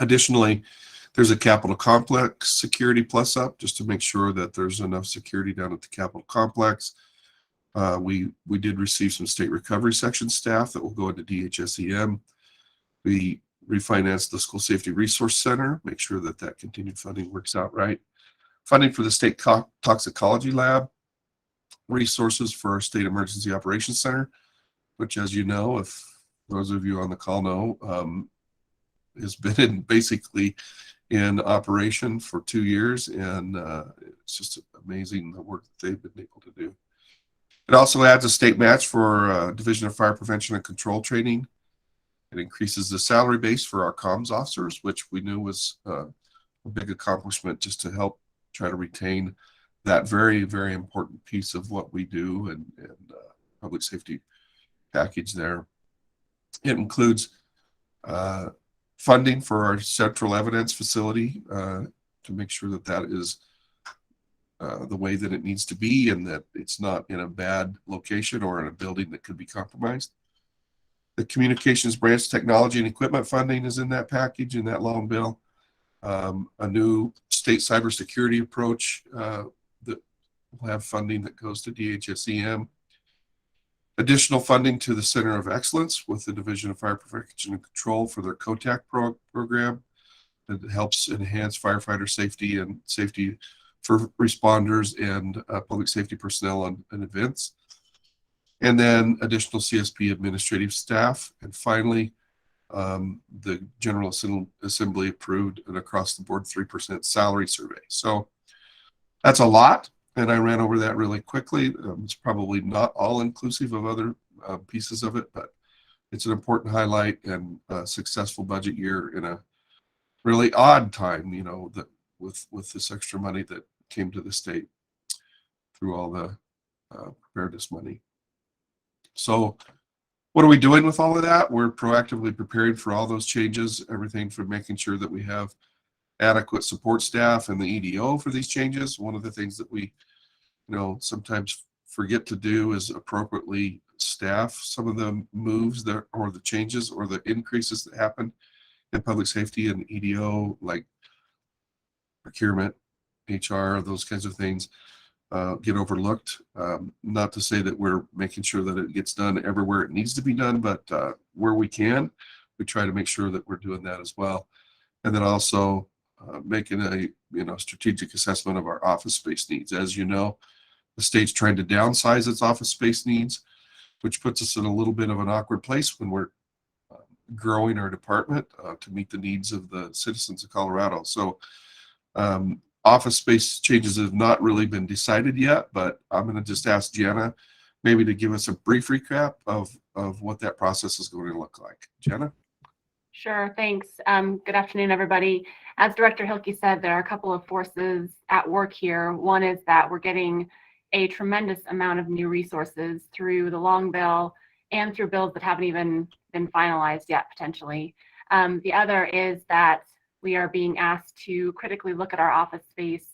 Additionally, there's a Capitol Complex security plus up just to make sure that there's enough security down at the Capitol Complex. We did receive some state recovery section staff that will go into DHSEM. We refinanced the School Safety Resource Center, make sure that that continued funding works out right. Funding for the State Toxicology Lab, resources for our State Emergency Operations Center, which, as you know, if those of you on the call know, has been basically in operation for 2 years, and it's just amazing the work that they've been able to do. It also adds a state match for Division of Fire Prevention and Control training. It increases the salary base for our comms officers, which we knew was a big accomplishment just to help try to retain that very, very important piece of what we do and public safety package there. It includes funding for our central evidence facility to make sure that that is the way that it needs to be and that it's not in a bad location or in a building that could be compromised. The communications branch technology and equipment funding is in that package, in that long bill. A new state cybersecurity approach that will have funding that goes to DHSEM. Additional funding to the Center of Excellence with the Division of Fire Prevention and Control for their COTAC program that helps enhance firefighter safety and safety for responders and public safety personnel on events. And then additional CSP administrative staff. And finally, the General Assembly approved an across-the-board 3% salary survey. So that's a lot, and I ran over that really quickly. It's probably not all inclusive of other pieces of it, but it's an important highlight and a successful budget year in a really odd time, you know, that with this extra money that came to the state through all the preparedness money. So what are we doing with all of that? We're proactively preparing for all those changes, everything from making sure that we have adequate support staff and the EDO for these changes. One of the things that we, you know, sometimes forget to do is appropriately staff some of the moves that, or the changes or the increases that happen in public safety and EDO, like procurement, HR, those kinds of things. Get overlooked. Not to say that we're making sure that it gets done everywhere it needs to be done, but where we can, we try to make sure that we're doing that as well. And then also making a strategic assessment of our office space needs. As you know, the state's trying to downsize its office space needs, which puts us in a little bit of an awkward place when we're growing our department to meet the needs of the citizens of Colorado. So office space changes have not really been decided yet, but I'm going to just ask Jenna maybe to give us a brief recap of what that process is going to look like. Jenna? Sure, thanks. Good afternoon, everybody. As Director Hilkey said, there are a couple of forces at work here. One is that we're getting a tremendous amount of new resources through the long bill and through bills that haven't even been finalized yet, potentially. The other is that we are being asked to critically look at our office space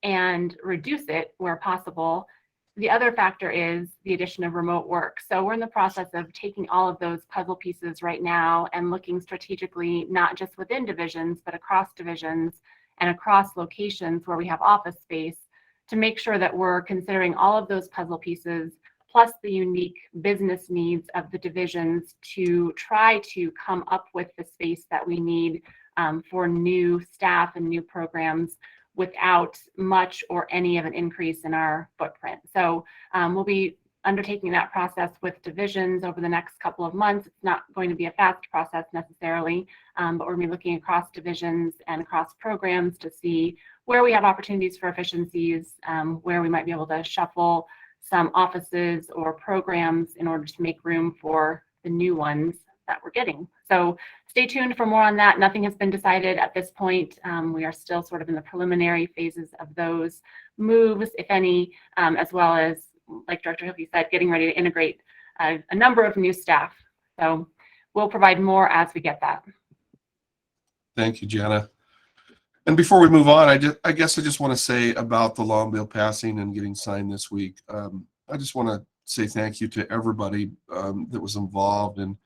and reduce it where possible. The other factor is the addition of remote work. So we're in the process of taking all of those puzzle pieces right now and looking strategically, not just within divisions, but across divisions and across locations where we have office space to make sure that we're considering all of those puzzle pieces plus the unique business needs of the divisions to try to come up with the space that we need for new staff and new programs without much or any of an increase in our footprint. So we'll be undertaking that process with divisions over the next couple of months. It's not going to be a fast process necessarily, but we're going to be looking across divisions and across programs to see where we have opportunities for efficiencies, where we might be able to shuffle some offices or programs in order to make room for the new ones that we're getting. So stay tuned for more on that. Nothing has been decided at this point. We are still sort of in the preliminary phases of those moves, if any, as well as, like Director Hilkey said, getting ready to integrate a number of new staff. So we'll provide more as we get that. Thank you, Jenna. And before we move on, I guess I just want to say about the long bill passing and getting signed this week. I just want to say thank you to everybody that was involved in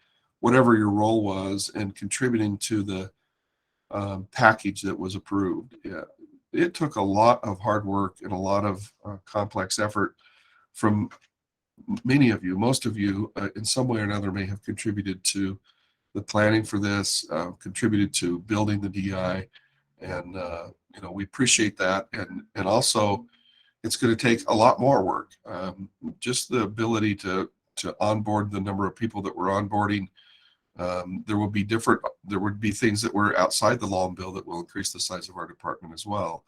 whatever your role was and contributing to the package that was approved. It took a lot of hard work and a lot of complex effort from many of you. Most of you, in some way or another, may have contributed to the planning for this, contributed to building the DI, and we appreciate that. And also, it's going to take a lot more work. Just the ability to onboard the number of people that we're onboarding. There would be things that were outside the law and bill that will increase the size of our department as well.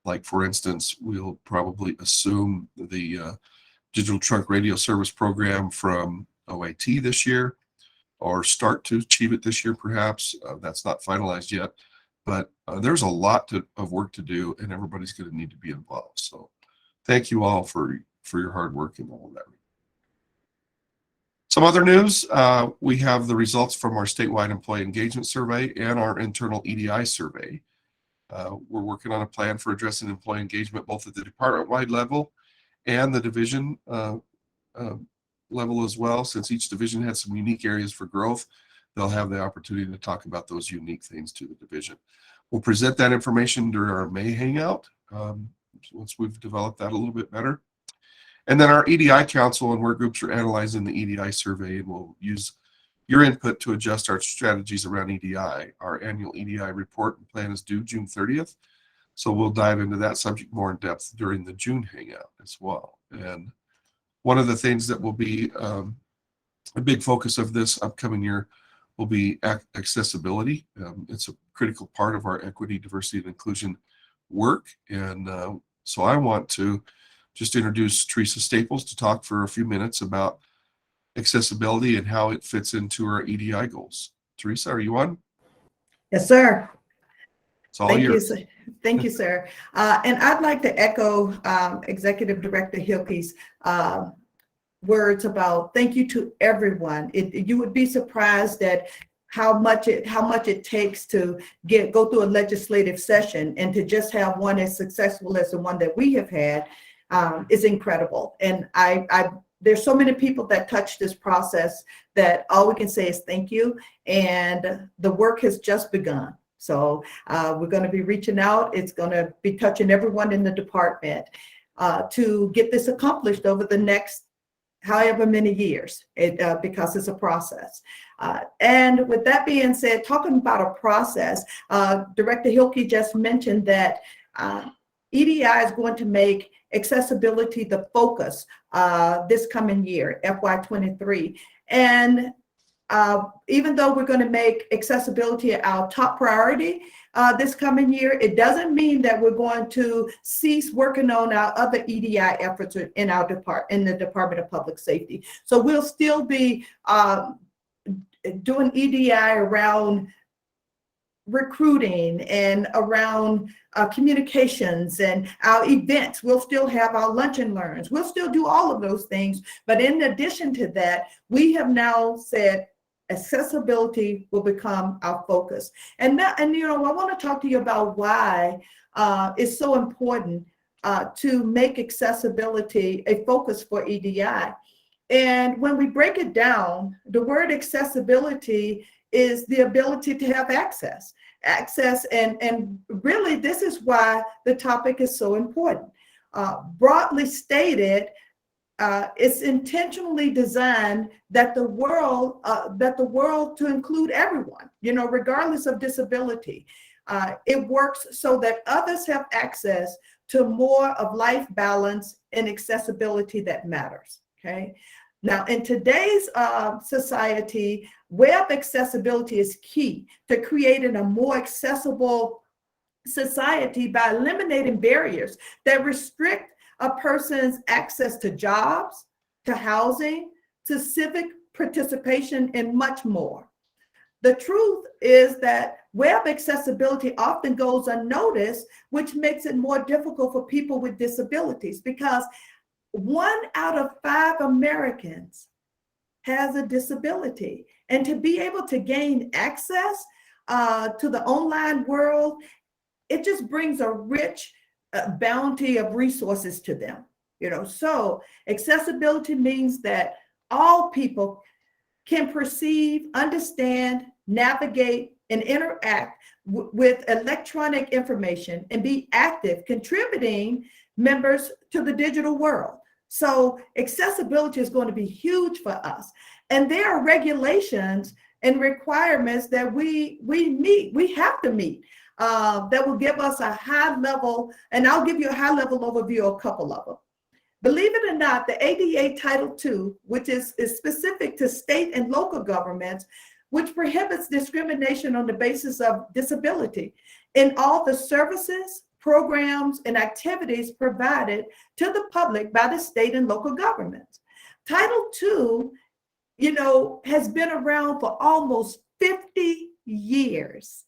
Like, for instance, we'll probably assume the digital trunk radio service program from OIT this year, or start to achieve it this year, perhaps. That's not finalized yet, but there's a lot of work to do, and everybody's going to need to be involved. So thank you all for your hard work and all of that. Some other news, we have the results from our statewide employee engagement survey and our internal EDI survey. We're working on a plan for addressing employee engagement both at the department-wide level and the division level as well. Since each division has some unique areas for growth, they'll have the opportunity to talk about those unique things to the division. We'll present that information during our May Hangout once we've developed that a little bit better. And then our EDI council and work groups are analyzing the EDI survey, and we'll use your input to adjust our strategies around EDI. Our annual EDI report and plan is due June 30th. So we'll dive into that subject more in depth during the June Hangout as well. And one of the things that will be a big focus of this upcoming year will be accessibility. It's a critical part of our equity, diversity, and inclusion work. And so I want to just introduce Teresa Staples to talk for a few minutes about accessibility and how it fits into our EDI goals. Teresa, are you on? Yes, sir. It's all yours. Thank you, sir. And I'd like to echo Executive Director Hilkey's words about thank you to everyone. You would be surprised at how much it takes to go through a legislative session, and to just have one as successful as the one that we have had is incredible. And there's so many people that touch this process that all we can say is thank you. And the work has just begun. So we're going to be reaching out. It's going to be touching everyone in the department to get this accomplished over the next however many years, because it's a process. And with that being said, talking about a process, Director Hilkey just mentioned that EDI is going to make accessibility the focus this coming year, FY23. And even though we're going to make accessibility our top priority this coming year, it doesn't mean that we're going to cease working on our other EDI efforts in the Department of Public Safety. So we'll still be doing EDI around recruiting and around communications and our events. We'll still have our lunch and learns. We'll still do all of those things. But in addition to that, we have now said accessibility will become our focus. And I want to talk to you about why it's so important to make accessibility a focus for EDI. And when we break it down, the word accessibility is the ability to have access, and really this is why the topic is so important. Broadly stated, it's intentionally designed that the world to include everyone, regardless of disability. It works so that others have access to more of life balance and accessibility that matters. Okay. Now, in today's society, web accessibility is key to creating a more accessible society by eliminating barriers that restrict a person's access to jobs, to housing, to civic participation, and much more. The truth is that web accessibility often goes unnoticed, which makes it more difficult for people with disabilities, because 1 out of 5 Americans has a disability. And to be able to gain access to the online world, it just brings a rich bounty of resources to them. So accessibility means that all people can perceive, understand, navigate, and interact with electronic information and be active, contributing members to the digital world. So accessibility is going to be huge for us. And there are regulations and requirements that we have to meet that will give us a high level, and I'll give you a high level overview of a couple of them. Believe it or not, the ADA Title II, which is specific to state and local governments, which prohibits discrimination on the basis of disability in all the services, programs, and activities provided to the public by the state and local governments. Title II, has been around for almost 50 years.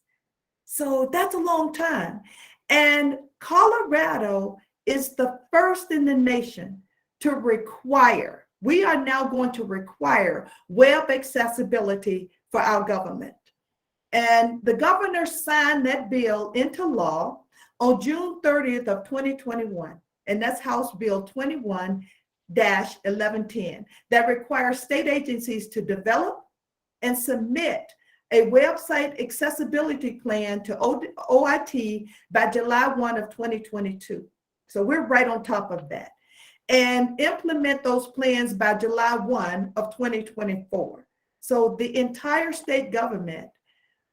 So that's a long time. And Colorado is the first in the nation to require, we are now going to require web accessibility for our government. And the governor signed that bill into law on June 30th of 2021. And that's House Bill 21-1110 that requires state agencies to develop and submit a website accessibility plan to OIT by July 1 of 2022. So we're right on top of that. And implement those plans by July 1 of 2024. So the entire state government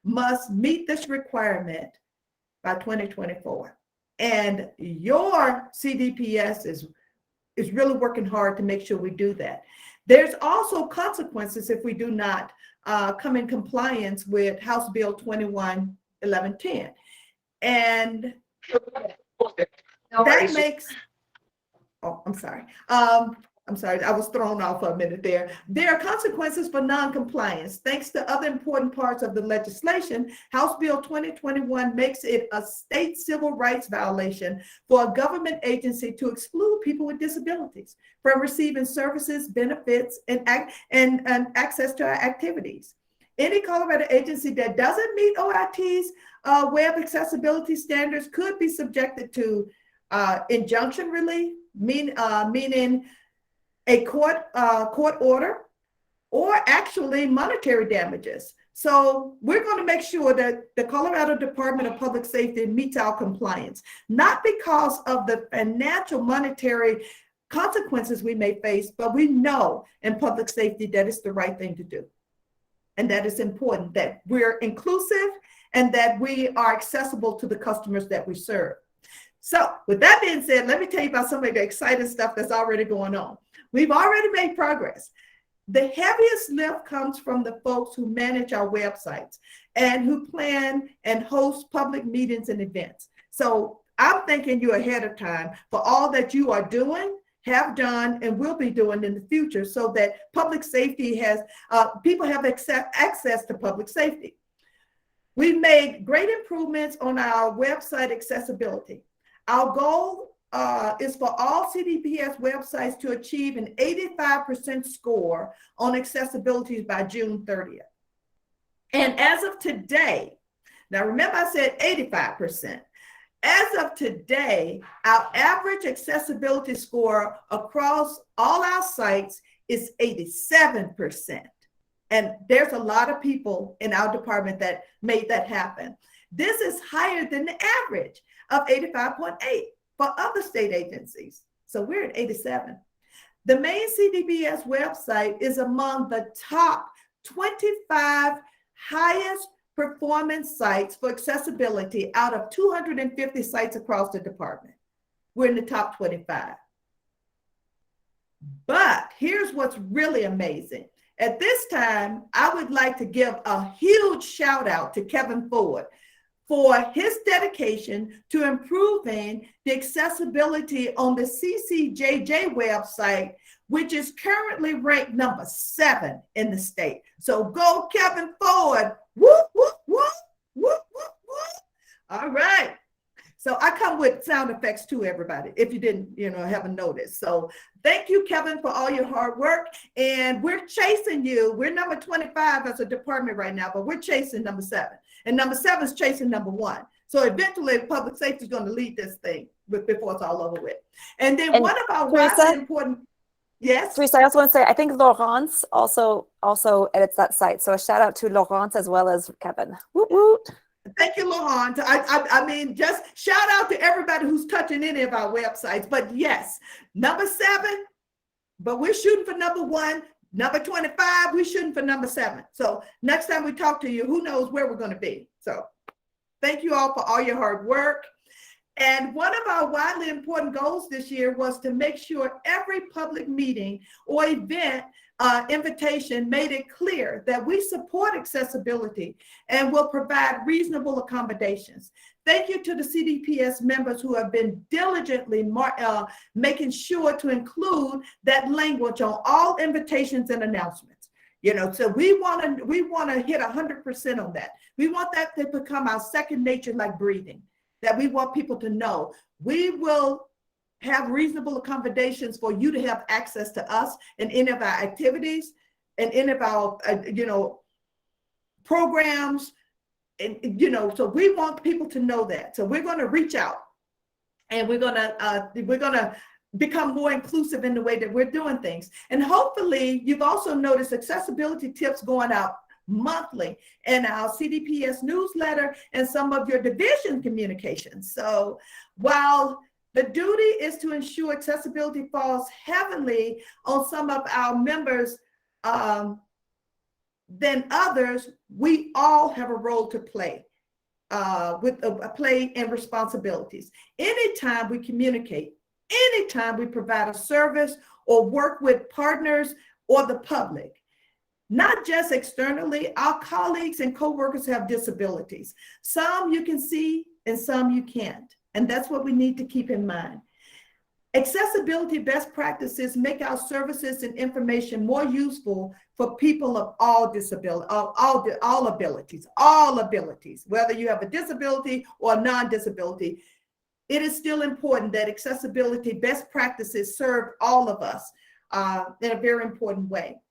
must meet this requirement by 2024. And your CDPS is really working hard to make sure we do that. There's also consequences if we do not come in compliance with House Bill 21-1110. And that makes, I'm sorry, I was thrown off for a minute there. There are consequences for non-compliance. Thanks to other important parts of the legislation, House Bill 2021 makes it a state civil rights violation for a government agency to exclude people with disabilities from receiving services, benefits, and access to our activities. Any Colorado agency that doesn't meet OIT's web accessibility standards could be subjected to injunction relief, meaning a court order, or actually monetary damages. So we're going to make sure that the Colorado Department of Public Safety meets our compliance, not because of the financial monetary consequences we may face, but we know in public safety that it's the right thing to do. And that it's important that we're inclusive and that we are accessible to the customers that we serve. So with that being said, let me tell you about some of the exciting stuff that's already going on. We've already made progress. The heaviest lift comes from the folks who manage our websites and who plan and host public meetings and events. So I'm thanking you ahead of time for all that you are doing, have done, and will be doing in the future so that public safety has, people have access to public safety. We've made great improvements on our website accessibility. Our goal is for all CDPS websites to achieve an 85% score on accessibility by June 30th. And as of today, now remember I said 85%. As of today, our average accessibility score across all our sites is 87%. And there's a lot of people in our department that made that happen. This is higher than the average of 85.8 for other state agencies. So we're at 87. The main CDPS website is among the top 25 highest performance sites for accessibility out of 250 sites across the department. We're in the top 25. But here's what's really amazing. At this time, I would like to give a huge shout out to Kevin Ford for his dedication to improving the accessibility on the CCJJ website, which is currently ranked number 7 in the state. So go Kevin Ford. Whoop, whoop, whoop, whoop, whoop, whoop. All right. So I come with sound effects too, everybody, if you didn't, haven't noticed. So thank you, Kevin, for all your hard work. And we're chasing you. We're number 25 as a department right now, but we're chasing number 7. And number 7 is chasing number 1. So eventually public safety is going to lead this thing before it's all over with. And then one of our last important, Yes. Teresa, I also want to say, I think Laurence also edits that site. So a shout out to Laurence as well as Kevin. Woot woot. Thank you, Laurent. I mean, just shout out to everybody who's touching any of our websites. But yes, number 7, but we're shooting for number 1. Number 25, we're shooting for number 7. So next time we talk to you, who knows where we're going to be. So thank you all for all your hard work. And one of our widely important goals this year was to make sure every public meeting or event invitation made it clear that we support accessibility and will provide reasonable accommodations. Thank you to the CDPS members who have been diligently making sure to include that language on all invitations and announcements. You know, so we want to hit 100% on that. We want that to become our second nature, like breathing. That we want people to know we will have reasonable accommodations for you to have access to us in any of our activities and any of our, programs. And, so we want people to know that. So we're going to reach out and we're going to become more inclusive in the way that we're doing things. And hopefully you've also noticed accessibility tips going out monthly in our CDPS newsletter and some of your division communications. So while the duty is to ensure accessibility falls heavily on some of our members than others, we all have a role to play with a play and responsibilities. Anytime we communicate, anytime we provide a service or work with partners or the public, not just externally, our colleagues and coworkers have disabilities. Some you can see and some you can't. And that's what we need to keep in mind. Accessibility best practices make our services and information more useful for people of all disabilities, all abilities, whether you have a disability or a non-disability. It is still important that accessibility best practices serve all of us in a very important way.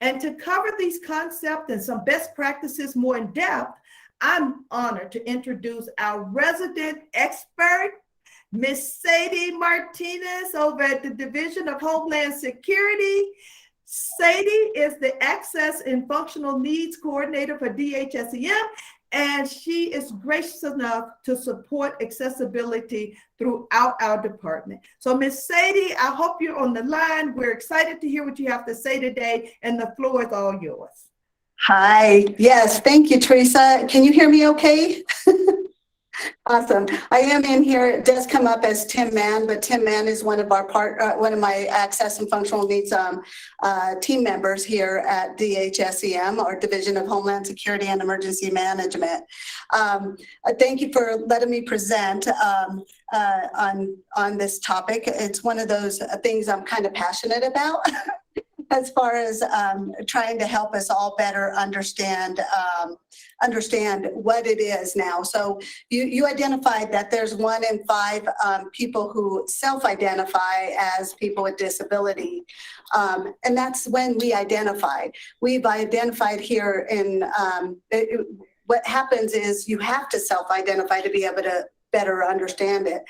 And to cover these concepts and some best practices more in depth, I'm honored to introduce our resident expert, Miss Sadie Martinez over at the Division of Homeland Security. Sadie is the Access and Functional Needs Coordinator for DHSEM, and she is gracious enough to support accessibility throughout our department. So Miss Sadie, I hope you're on the line. We're excited to hear what you have to say today, and the floor is all yours. Hi, yes, thank you, Teresa. Can you hear me okay? Awesome. I am in here. It does come up as Tim Mann, but Tim Mann is one of our one of my access and functional needs team members here at DHSEM, our Division of Homeland Security and Emergency Management. Thank you for letting me present on this topic. It's one of those things I'm kind of passionate about. As far as trying to help us all better understand what it is now. So you identified that there's 1 in 5 people who self-identify as people with disability. And that's when we identified. We've identified here in, what happens is you have to self-identify to be able to better understand it.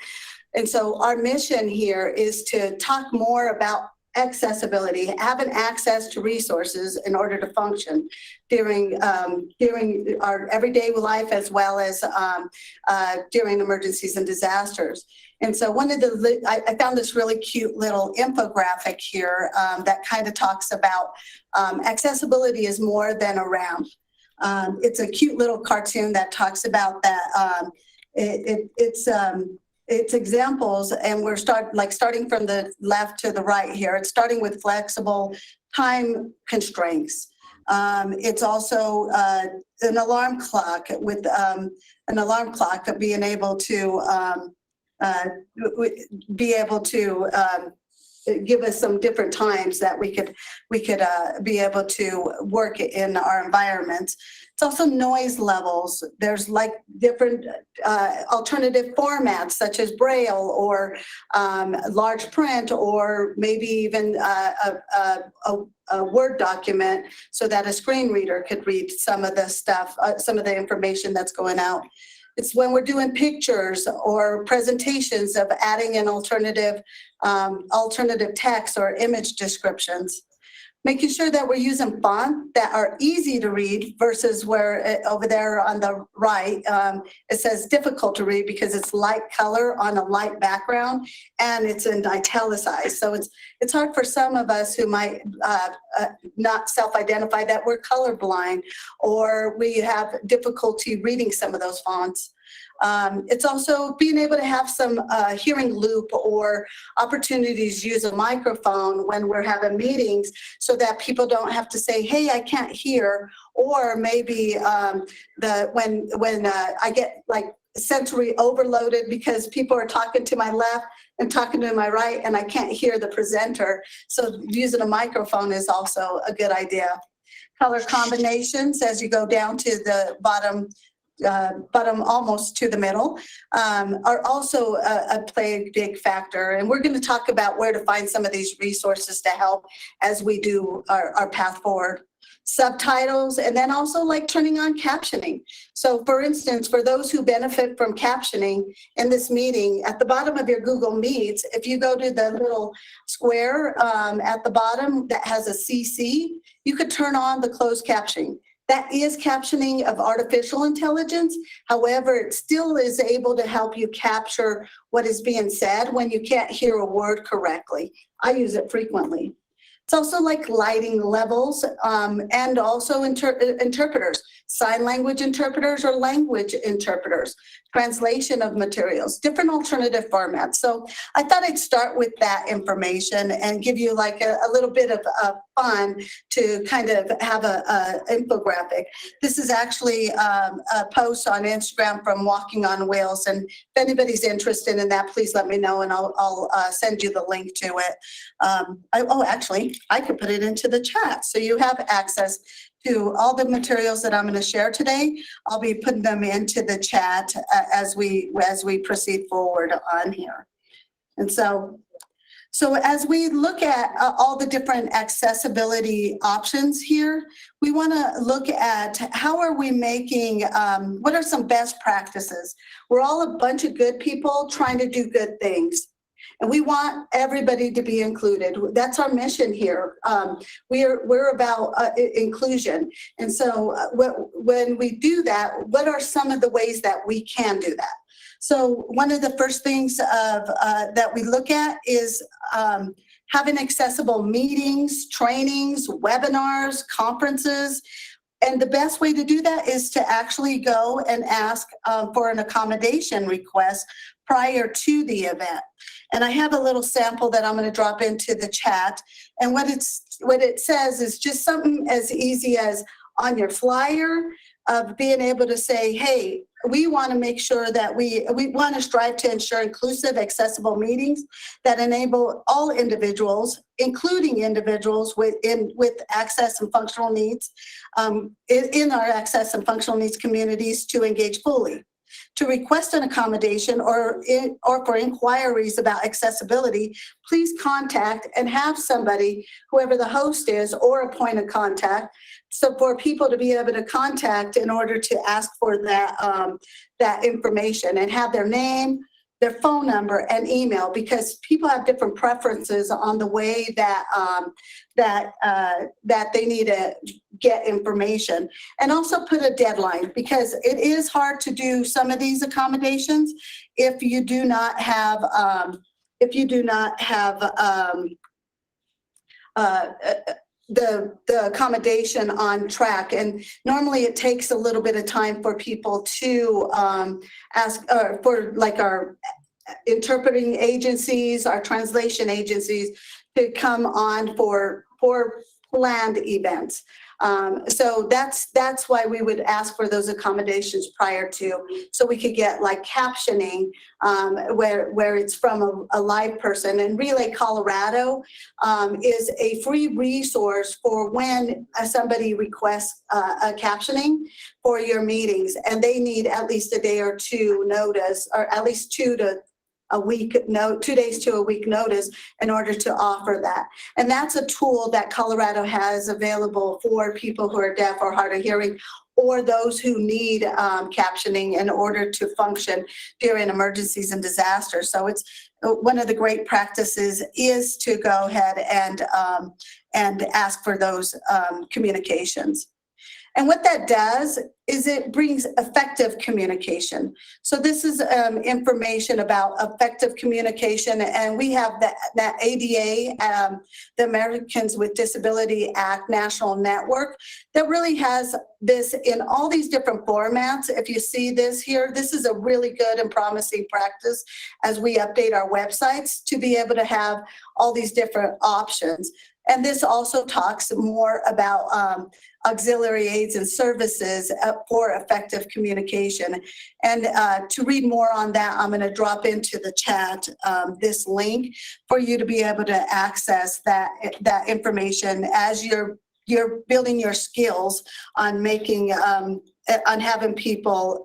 And so our mission here is to talk more about accessibility, having access to resources in order to function during our everyday life as well as during emergencies and disasters. And so I found this really cute little infographic here that kind of talks about accessibility is more than a ramp. It's a cute little cartoon that talks about that. It's examples, and we're starting from the left to the right here. It's starting with flexible time constraints. It's also an alarm clock with being able to give us some different times that we could be able to work in our environments. It's also noise levels. There's like different alternative formats such as Braille or large print, or maybe even a Word document so that a screen reader could read some of the stuff, some of the information that's going out. It's when we're doing pictures or presentations of adding an alternative text or image descriptions. Making sure that we're using font that are easy to read versus where over there on the right, it says difficult to read because it's light color on a light background and it's in italicized. So it's hard for some of us who might not self-identify that we're colorblind or we have difficulty reading some of those fonts. It's also being able to have some hearing loop or opportunities to use a microphone when we're having meetings so that people don't have to say, hey, I can't hear, or maybe when I get like sensory overloaded because people are talking to my left and talking to my right and I can't hear the presenter. So using a microphone is also a good idea. Color combinations as you go down to the bottom almost to the middle, are also play a big factor. And we're going to talk about where to find some of these resources to help as we do our path forward. Subtitles, and then also like turning on captioning. So for instance, for those who benefit from captioning in this meeting, at the bottom of your Google Meets, if you go to the little square at the bottom that has a CC, you could turn on the closed captioning. That is captioning of artificial intelligence. However, it still is able to help you capture what is being said when you can't hear a word correctly. I use it frequently. It's also like lighting levels and also interpreters, sign language interpreters or language interpreters, translation of materials, different alternative formats. So I thought I'd start with that information and give you like a little bit of fun to kind of have a infographic. This is actually a post on Instagram from Walking on Wheels. And if anybody's interested in that, please let me know and I'll send you the link to it. Actually, I could put it into the chat so you have access to all the materials that I'm going to share today. I'll be putting them into the chat as we proceed forward on here. And so as we look at all the different accessibility options here, we want to look at how are we making, what are some best practices? We're all a bunch of good people trying to do good things. And we want everybody to be included. That's our mission here. We're about inclusion. And so when we do that, what are some of the ways that we can do that? So one of the first things that we look at is having accessible meetings, trainings, webinars, conferences. And the best way to do that is to actually go and ask for an accommodation request prior to the event. And I have a little sample that I'm going to drop into the chat. And what it says is just something as easy as on your flyer of being able to say, hey, we want to make sure that we want to strive to ensure inclusive, accessible meetings that enable all individuals, including individuals with access and functional needs, in our access and functional needs communities to engage fully. To request an accommodation or for inquiries about accessibility, please contact and have somebody, whoever the host is, or a point of contact. So for people to be able to contact in order to ask for that information and have their name, their phone number and email, because people have different preferences on the way that they need to get information. And also put a deadline, because it is hard to do some of these accommodations if you do not have the accommodation on track. And normally it takes a little bit of time for people to ask for like our interpreting agencies, our translation agencies to come on for planned events. So that's why we would ask for those accommodations prior to, so we could get like captioning where it's from a live person. And Relay Colorado is a free resource for when somebody requests a captioning for your meetings, and they need at least a day or two notice, or at least 2 days to a week notice in order to offer that. And that's a tool that Colorado has available for people who are deaf or hard of hearing, or those who need captioning in order to function during emergencies and disasters. So it's one of the great practices is to go ahead and ask for those communications. And what that does is it brings effective communication. So this is information about effective communication, and we have that ADA, the Americans with Disability Act National Network, that really has this in all these different formats. If you see this here, this is a really good and promising practice as we update our websites to be able to have all these different options. And this also talks more about auxiliary aids and services for effective communication. And to read more on that, I'm going to drop into the chat this link for you to be able to access that information as you're building your skills on making on having people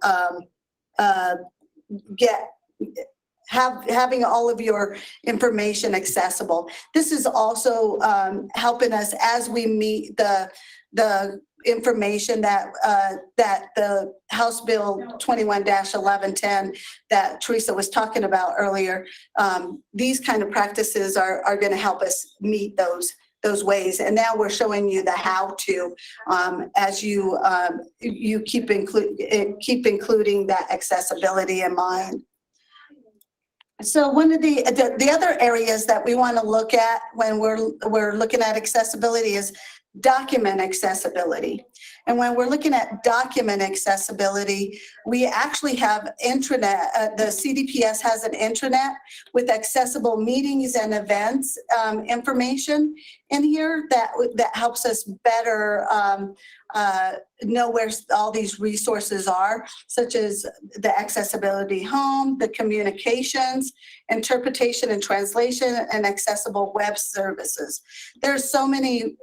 having all of your information accessible. This is also helping us as we meet the information that the House Bill 21-1110 that Teresa was talking about earlier. These kind of practices are going to help us meet those ways. And now we're showing you the how to as you keep including that accessibility in mind. So one of the other areas that we want to look at when we're looking at accessibility is document accessibility. And when we're looking at document accessibility, we actually have intranet. The CDPS has an intranet with accessible meetings and events information in here that helps us better know where all these resources are, such as the accessibility home, the communications, interpretation and translation, and accessible web services. There's so many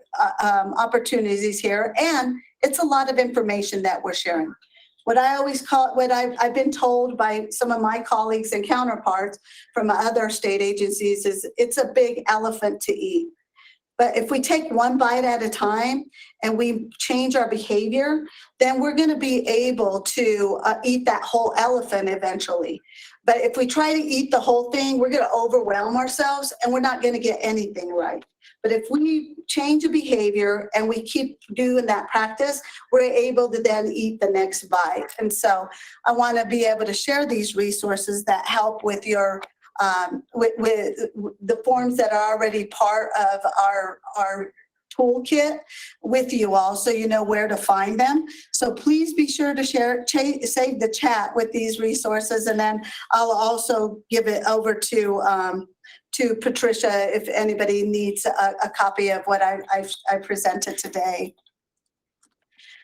opportunities here, and it's a lot of information that we're sharing. What I always call, what I've been told by some of my colleagues and counterparts from other state agencies is it's a big elephant to eat. But if we take one bite at a time and we change our behavior, then we're going to be able to eat that whole elephant eventually. But if we try to eat the whole thing, we're going to overwhelm ourselves and we're not going to get anything right. But if we change a behavior and we keep doing that practice, we're able to then eat the next bite. And so I want to be able to share these resources that help with your with the forms that are already part of our toolkit with you all, so you know where to find them. So please be sure to share, save the chat with these resources, and then I'll also give it over to Patricia if anybody needs a copy of what I presented today.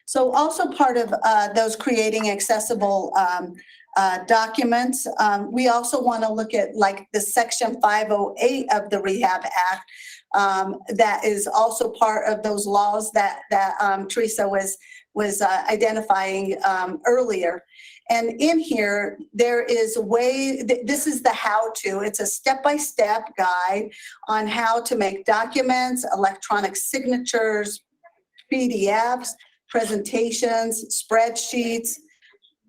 So also part of those creating accessible documents, we also want to look at like the Section 508 of the Rehab Act. That is also part of those laws that Teresa was identifying earlier. And in here, there is a way, this is the how-to. It's a step-by-step guide on how to make documents, electronic signatures, PDFs, presentations, spreadsheets,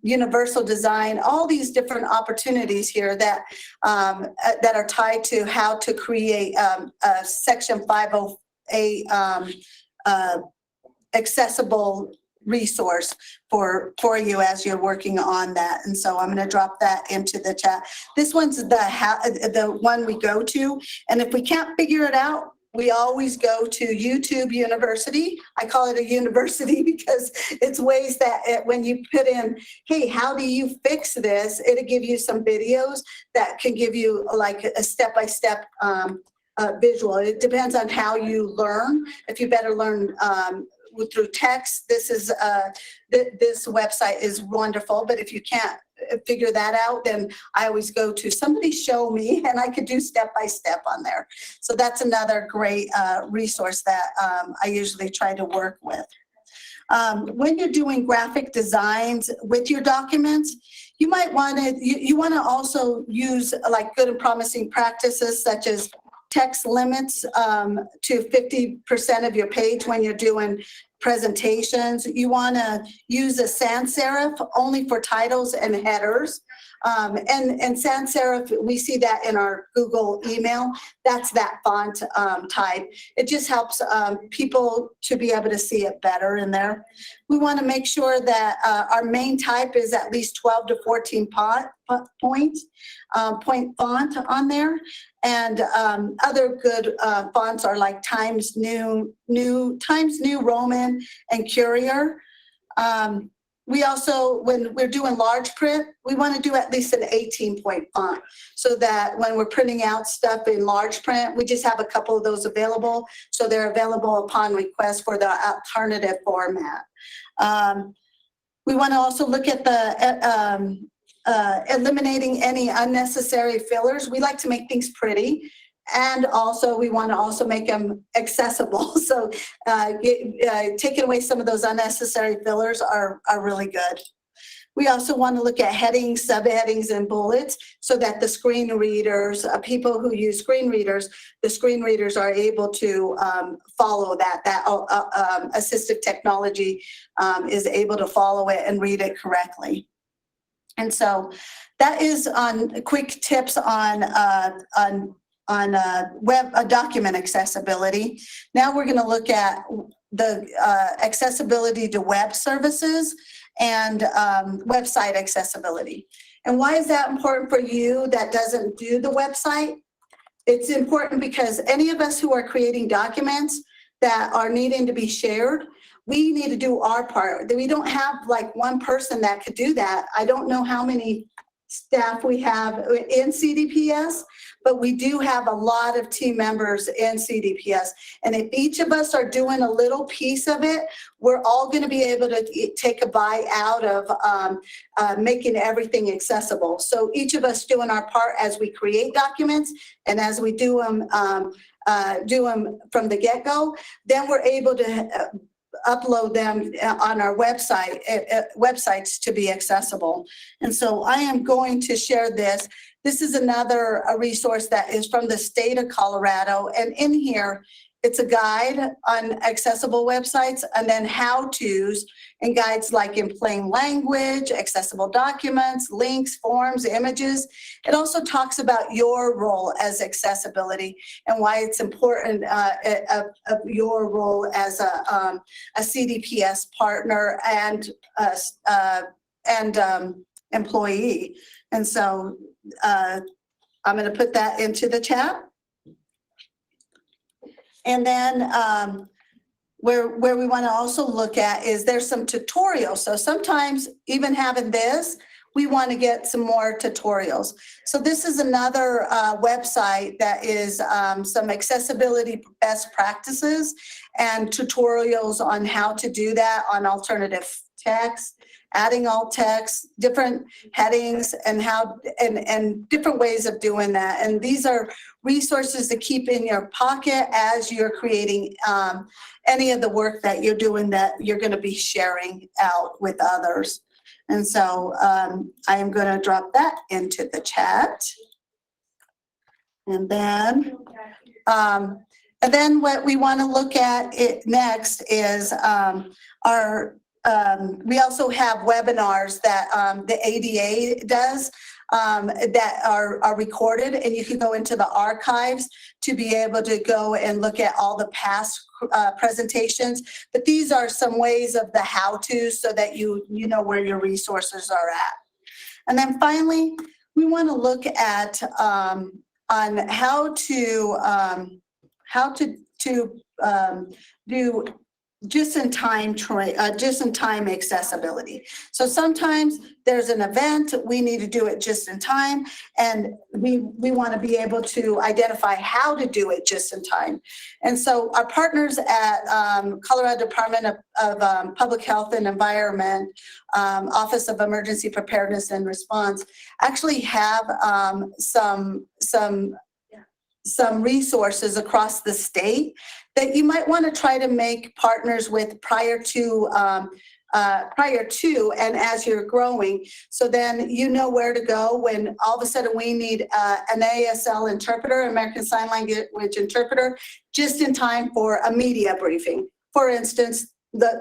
universal design, all these different opportunities here that are tied to how to create a Section 508 accessible resource for you as you're working on that. And so I'm going to drop that into the chat. This one's the one we go to, and if we can't figure it out, we always go to YouTube University. I call it a university because it's ways that when you put in, hey, how do you fix this? It'll give you some videos that can give you like a step-by-step visual. It depends on how you learn. If you better learn through text, this website is wonderful. But if you can't figure that out, then I always go to somebody show me, and I could do step-by-step on there. So that's another great resource that I usually try to work with. When you're doing graphic designs with your documents, you might want to, you want to also use like good and promising practices such as text limits to 50% of your page when you're doing presentations. You want to use a sans serif only for titles and headers. And sans serif, we see that in our Google email. That's that font type. It just helps people to be able to see it better in there. We want to make sure that our main type is at least 12 to 14 point font on there. And other good fonts are like Times New Roman and Courier. We also, when we're doing large print, we want to do at least an 18-point font so that when we're printing out stuff in large print, we just have a couple of those available. So they're available upon request for the alternative format. We want to also look at the eliminating any unnecessary fillers. We like to make things pretty. And also, we want to also make them accessible. So taking away some of those unnecessary fillers are really good. We also want to look at headings, subheadings, and bullets so that the screen readers, people who use screen readers, the screen readers are able to follow that assistive technology is able to follow it and read it correctly. And so that is on quick tips on web document accessibility. Now we're going to look at the accessibility to web services and website accessibility. And why is that important for you that doesn't do the website? It's important because any of us who are creating documents that are needing to be shared, we need to do our part. We don't have like one person that could do that. I don't know how many staff we have in CDPS, but we do have a lot of team members in CDPS. And if each of us are doing a little piece of it, we're all going to be able to take a bite out of making everything accessible. So each of us doing our part as we create documents and as we do them from the get-go, then we're able to upload them on our websites to be accessible. And so I am going to share this. This is another resource that is from the state of Colorado. And in here, it's a guide on accessible websites and then how-tos and guides like in plain language, accessible documents, links, forms, images. It also talks about your role as accessibility and why it's important of your role as a CDPS partner and employee. And so I'm going to put that into the chat. And then where we want to also look at is there's some tutorials. So sometimes even having this, we want to get some more tutorials. So this is another website that is some accessibility best practices and tutorials on how to do that on alternative text, adding alt text, different headings, and how and different ways of doing that. And these are resources to keep in your pocket as you're creating any of the work that you're doing that you're going to be sharing out with others. And so I am going to drop that into the chat. And then what we want to look at next is we also have webinars that the ADA does that are recorded, and you can go into the archives to be able to go and look at all the past presentations. But these are some ways of the how-tos so that you know where your resources are at. And then finally, we want to look at on how to do just-in-time accessibility. So sometimes there's an event, we need to do it just in time, and we want to be able to identify how to do it just in time. And so our partners at Colorado Department of Public Health and Environment, Office of Emergency Preparedness and Response, actually have some resources across the state that you might want to try to make partners with prior to and as you're growing. So then you know where to go when all of a sudden we need an ASL interpreter, American Sign Language interpreter, just in time for a media briefing. For instance,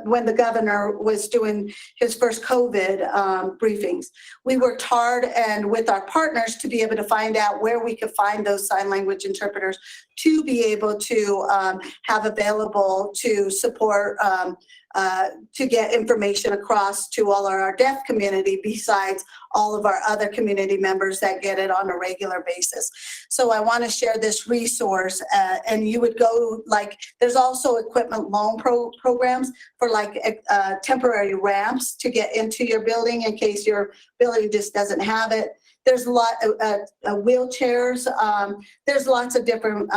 when the governor was doing his first COVID briefings. We worked hard and with our partners to be able to find out where we could find those sign language interpreters to be able to have available to support to get information across to all our deaf community besides all of our other community members that get it on a regular basis. So I want to share this resource and you would go like, there's also equipment loan programs for like temporary ramps to get into your building in case your building just doesn't have it. There's a lot of wheelchairs. There's lots of different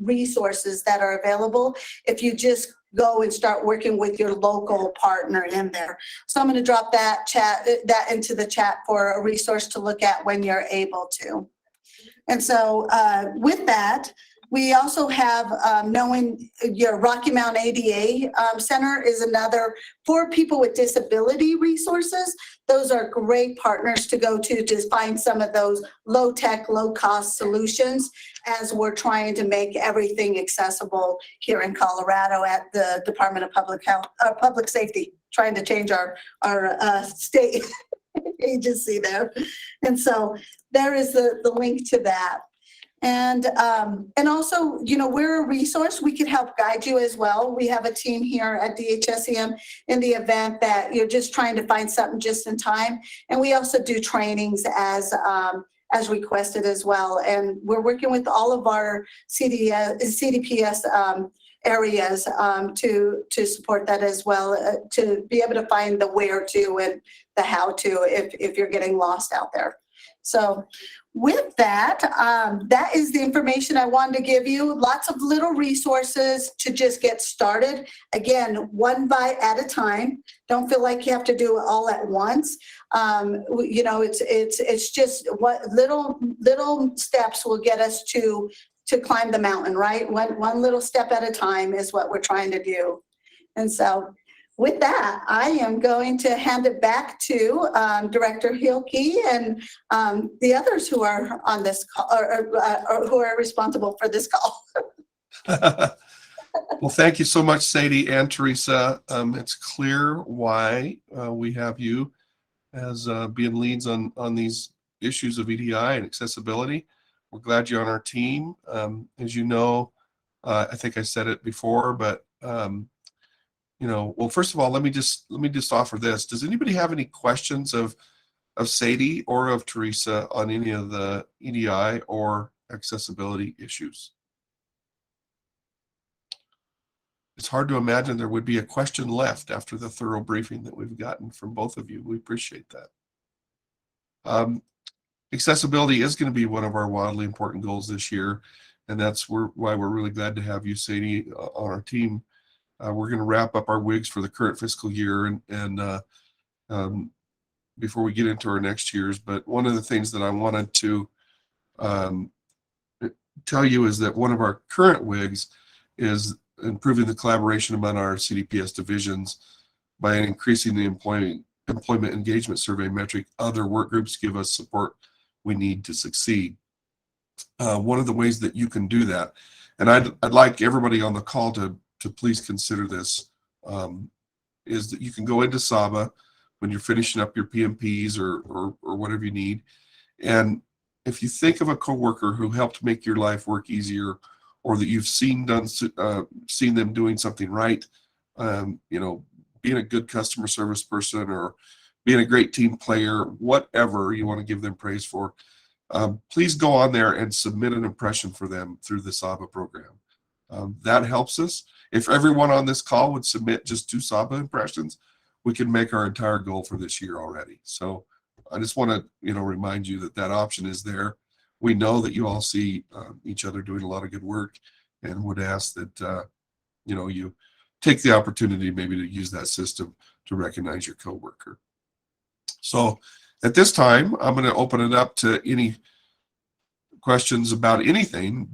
resources that are available if you just go and start working with your local partner in there. So I'm going to drop that into the chat for a resource to look at when you're able to. And so with that, we also have knowing your Rocky Mount ADA Center is another for people with disability resources. Those are great partners to go to find some of those low-tech, low-cost solutions as we're trying to make everything accessible here in Colorado at the Department of Public Health, Public Safety, trying to change our state agency there. And so there is the link to that. And also, you know, we're a resource. We can help guide you as well. We have a team here at DHSEM in the event that you're just trying to find something just in time. And we also do trainings as requested as well. And we're working with all of our CDPS areas to support that as well, to be able to find the where to and the how to if you're getting lost out there. So with that, that is the information I wanted to give you. Lots of little resources to just get started. Again, one bite at a time. Don't feel like you have to do it all at once. You know, it's just what little steps will get us to climb the mountain, right? One little step at a time is what we're trying to do. And so with that, I am going to hand it back to Director Hilkey and the others who are on this call or who are responsible for this call. Well, thank you so much, Sadie and Teresa. It's clear why we have you as being leads on these issues of EDI and accessibility. We're glad you're on our team. As you know, I think I said it before, but you know, well, first of all, let me just offer this. Does anybody have any questions of Sadie or of Teresa on any of the EDI or accessibility issues? It's hard to imagine there would be a question left after the thorough briefing that we've gotten from both of you. We appreciate that. Accessibility is going to be one of our wildly important goals this year, and that's why we're really glad to have you, Sadie, on our team. We're going to wrap up our WIGs for the current fiscal year and before we get into our next year's. But one of the things that I wanted to tell you is that one of our current WIGs is improving the collaboration among our CDPS divisions by increasing the employment engagement survey metric. Other work groups give us support we need to succeed. One of the ways that you can do that, and I'd like everybody on the call to please consider this, is that you can go into SABA when you're finishing up your PMPs or whatever you need. And if you think of a coworker who helped make your life work easier, or that you've seen them doing something right, you know, being a good customer service person or being a great team player, whatever you want to give them praise for, please go on there and submit an impression for them through the SABA program. That helps us. If everyone on this call would submit just 2 SABA impressions, we can make our entire goal for this year already. So I just want to, you know, remind you that that option is there. We know that you all see each other doing a lot of good work, and would ask that, you know, you take the opportunity maybe to use that system to recognize your coworker. So at this time, I'm going to open it up to any questions about anything.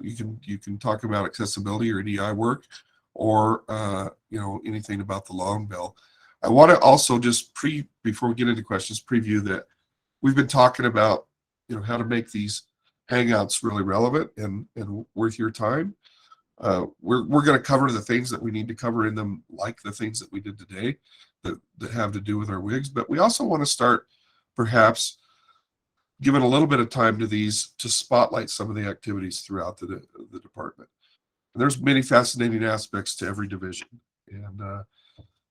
You can talk about accessibility or EDI work, or you know, anything about the long bill. I want to also just before we get into questions, preview that we've been talking about, you know, how to make these Hangouts really relevant and worth your time. we're going to cover the things that we need to cover in them, like the things that we did today that have to do with our WIGs. But we also want to start perhaps giving a little bit of time to these to spotlight some of the activities throughout the department. And there's many fascinating aspects to every division. And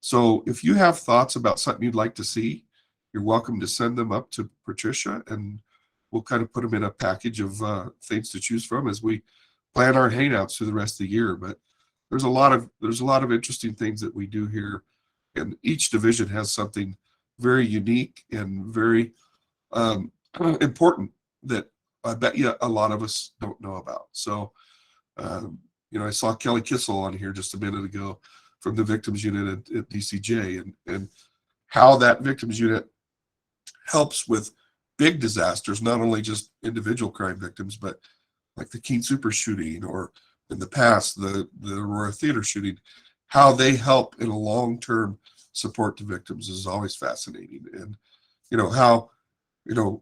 so if you have thoughts about something you'd like to see, you're welcome to send them up to Patricia, and we'll kind of put them in a package of things to choose from as we plan our hangouts through the rest of the year. But there's a lot of interesting things that we do here, and each division has something very unique and very important that I bet you a lot of us don't know about. So, you know, I saw Kelly Kissel on here just a minute ago from the victims unit at DCJ, and how that victims unit helps with big disasters, not only just individual crime victims, but like the Keene Super shooting, or in the past, the Aurora Theater shooting. How they help in a long-term support to victims is always fascinating. And, you know, how to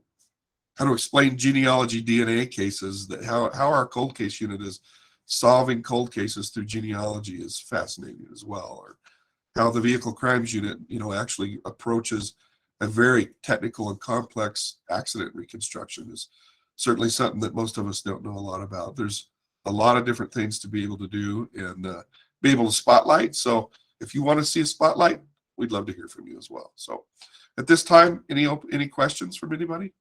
explain genealogy DNA cases, that how our cold case unit is solving cold cases through genealogy is fascinating as well. Or how the vehicle crimes unit, you know, actually approaches a very technical and complex accident reconstruction is certainly something that most of us don't know a lot about. There's a lot of different things to be able to do and be able to spotlight. So if you want to see a spotlight, we'd love to hear from you as well. So at this time, any questions from anybody?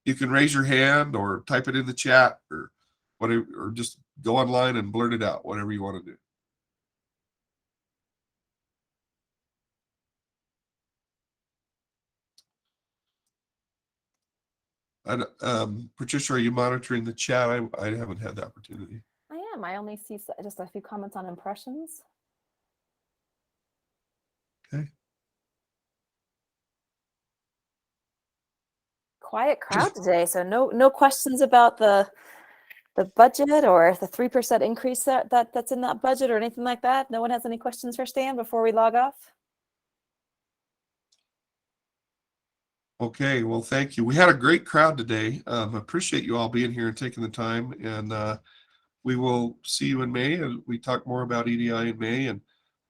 You can raise your hand or type it in the chat or whatever, or just go online and blurt it out, whatever you want to do. And Patricia, are you monitoring the chat? I haven't had the opportunity. I am. I only see just a few comments on impressions. Okay. Quiet crowd today, so no questions about the budget or the 3% increase that's in that budget or anything like that. No one has any questions for Stan before we log off? Okay, well, thank you. We had a great crowd today. Appreciate you all being here and taking the time. And we will see you in May, and we talk more about EDI in May, and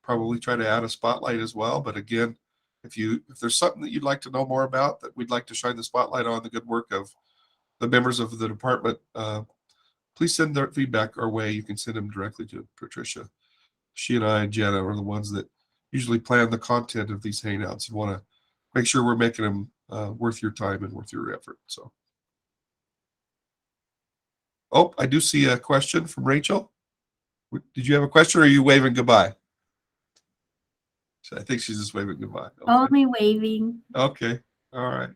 probably try to add a spotlight as well. But again, if there's something that you'd like to know more about, that we'd like to shine the spotlight on the good work of the members of the department, please send their feedback our way. You can send them directly to Patricia. She and I and Jenna are the ones that usually plan the content of these hangouts and want to make sure we're making them worth your time and worth your effort. So, oh, I do see a question from Rachel. Did you have a question, or are you waving goodbye? I think she's just waving goodbye. Okay. Only waving. Okay. All right.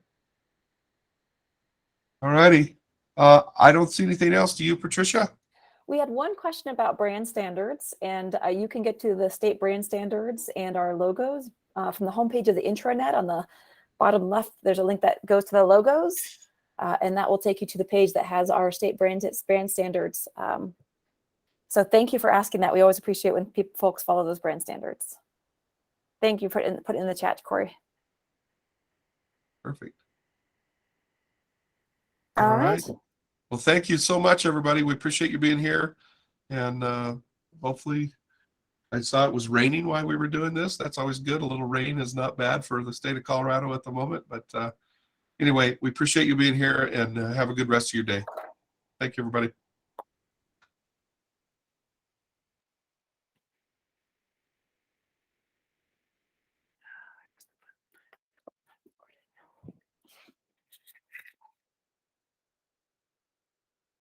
All righty. I don't see anything else. Do you, Patricia? We had one question about brand standards, and you can get to the state brand standards and our logos from the homepage of the intranet. On the bottom left, there's a link that goes to the logos, and that will take you to the page that has our state brand standards. So thank you for asking that. We always appreciate when folks follow those brand standards. Thank you for putting in the chat, Corey. Perfect. All right. Well, thank you so much, everybody. We appreciate you being here. And hopefully, I saw it was raining while we were doing this. That's always good. A little rain is not bad for the state of Colorado at the moment. But anyway, we appreciate you being here, and have a good rest of your day. Thank you, everybody.